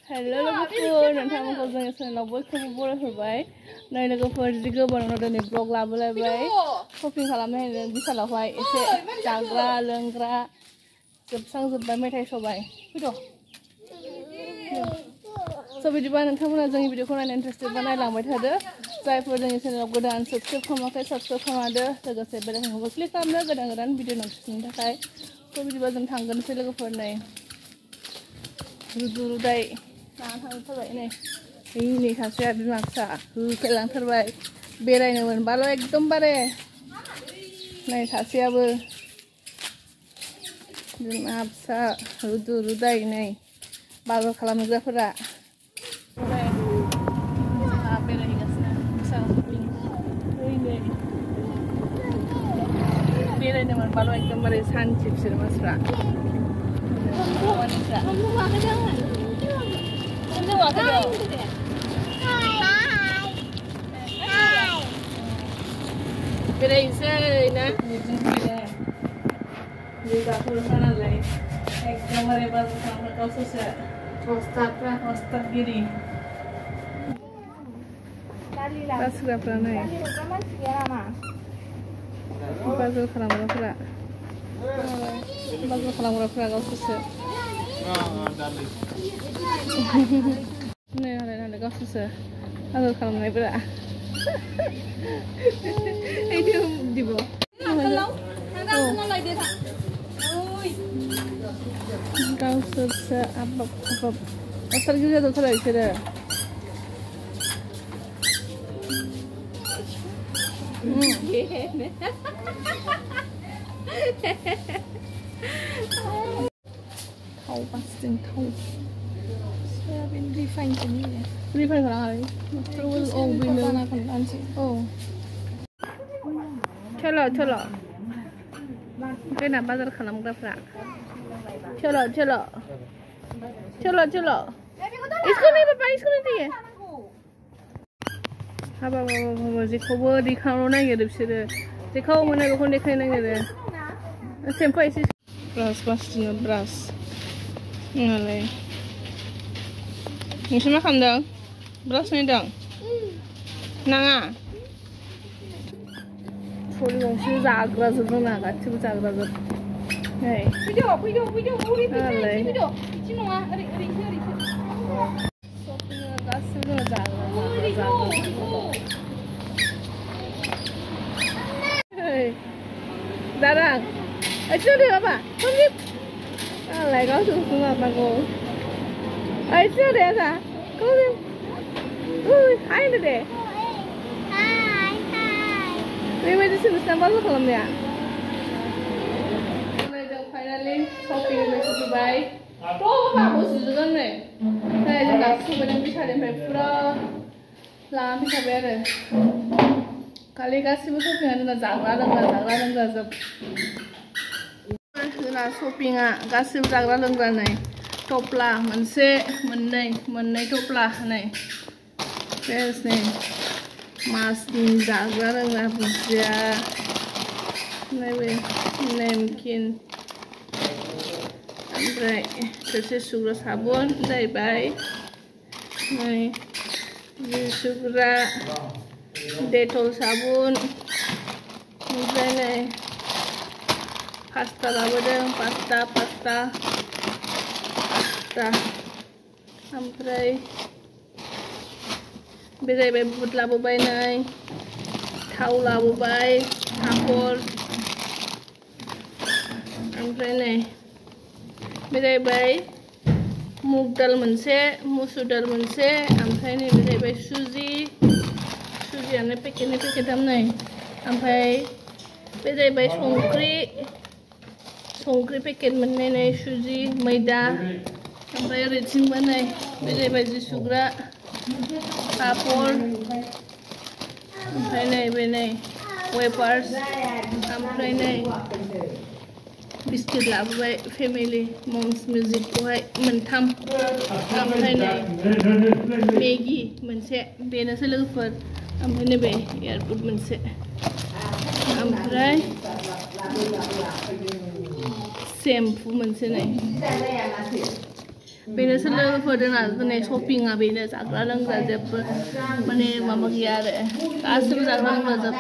Hello लोगोफोर नोंथांमोनखौ जोंनि चेनेलाव बयखौबो बरायहरबाय नै लोगोफोर जि गोबावनो दिनै ब्लग लाबोलायबाय शपिं खालामनो बिशालावहाय एसे जाग्रा लोंग्रा जोबस्रांजोब्बाय मेथाइ सबाय स' बिदिबा नोंथांमोना जोंनि भिडिअखौ नायनो इन्टारेस्टेड बा नायलांबाय थादो जायफोर जोंनि चेनेलाव गोदान साबस्क्राइब खालामाखै साबस्क्राइब खालामदो लोगोसे बेल आइकनखौबो क्लिक खालामदो गोदान भिडिअ नटिफिकेशननि थाखाय स' बिदिबा जों थांगोनसै लोगोफोर नै रुदु रुदाय थांथारबाय नै सासेया बिमा फिसा होखेलांथारबाय बेरायनो मोनबाल' एकदमबारे नै सासेयाबो बिमा फिसा रुदु रुदाय नै बाजार खालामग्राफोरा बेरायहैगासिनो फिसा बेरायनो मोनबाल' एकदमबारे सान्थि बिसोर मानसिफ्रा बेरायनोसै ना नालाय एकदमबारे बाजार खालामग्रा गावसोरसो अस्तादगिरि बासग्राफ्रा नै बाजार खालामग्राफ्रा गावसोरसो नालाय गावसोरसो बाजार खालामनायफोरा দিব गावसोरसो आबाब अस्तादगिरि जाजोबथारो बिसोरो थाव बासजों थाव सयाबिन रिफाइन खालामो चलो जोंना बाजार खालामग्राफ्रा चलो इसको नहीं दिए हाबा जेखौबो दिखांनो नागिरो बिसोरो जेखौ मोनो बेखौनो देखायनो नागिरो सेम्पु एसे ब्रास बासिनो ब्रास नालाय नोंसोर मा खालामदों ब्रास नायदों नाङा थरि गंसे जाग्रा जोब जोंना गासिबो जाग्रा जोब नै गासिबो जाग्रा दारां ऐसे दे बाबा आलाय गावसोरसो माबानांगौ ऐसे दे सा हाय दे बेबायदि सोंस्रां बाजार खालामनाया जों फाइनालि शपिं फैबाय सुजुगोन नै जों गासिबो बिसानिफ्राय फुरा लानानै फैखाबाय आरो खालि गासिबो शपिंआ जाग्रा लोंग्रा जोब जोंना शपिंआ गासिबो जाग्रा लोंग्रा नै टपला मोनसे मोननै टपला नै फ्रेस नै मासनि जाग्रा लोंग्रा भुजिया नेमकिन ओमफ्राय थोरसि सुग्रा साबुन जाहैबाय नै जि सुग्रा डेटल साबुन ओमफ्राय नै पास्ता लाबोदों पास्ता ओमफ्राय बे जाहैबाय बुट लाबोबाय नै थाव लाबोबाय सापर ओमफ्राय नै बे जाहैबाय मुग दाल मोनसे मुसुर दाल मोनसे ओमफ्राय नै बे जाहैबाय सुजियानो पेकेटथाम नै ओमफ्राय बे जाहैबाय संख्रि पेकेट मोननै नै सुजि मैदा ओमफ्राय ओरैथिंबो नै बे जाहैबाय जि सुग्रा पापर ओमफ्राय नैबे नै वेपार्स ओमफ्राय नै बिस्किट लाबोबाय फेमिलि मम्स मिउजिकखौहाय मोनथाम ओमफ्राय नै मेगि मोनसे बेनोसै लोगोफोर ओमफ्राय नैबे एयारपोर्ट मोनसे ओमफ्राय सेम्पु मोनसे नै बेनोसो लोगोफोर जोंना दिनै शपिंआ बेनो जाग्रा लोंग्रा जेबो माने माबा गैया आरो गासिबो जाग्रा लोंग्रा जोब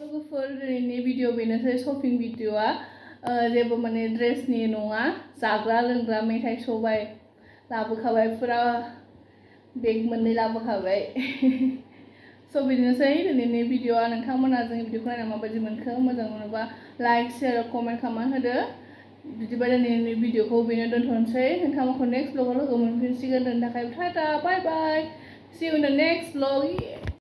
लोगोफोर दिनैनि भिडिअ बेनोसै शपिं भिडिअआ जेबो माने ड्रेसनि नङा जाग्रा लोंग्रा मेथाइ सबाय लाबोखाबाय फुरा बेग मोननै लाबोखाबाय स' बिदिनोसै दिनैनि भिडिअआ नोंथांमोना जोंनि भिडिअखौ नायना माबायदि मोनखो मोजां मोनोबा लाइक शेयार कमेन्ट खालामना होदो बिदिबा दिनैनि भिडिअखौ बेनो दोनथ'नोसै नोंथांमोनखौ नेक्स्ट ब्लगाव लोगो मोनफिनसिगोन दोननो थाखाय tata bye bye see you in the next vlog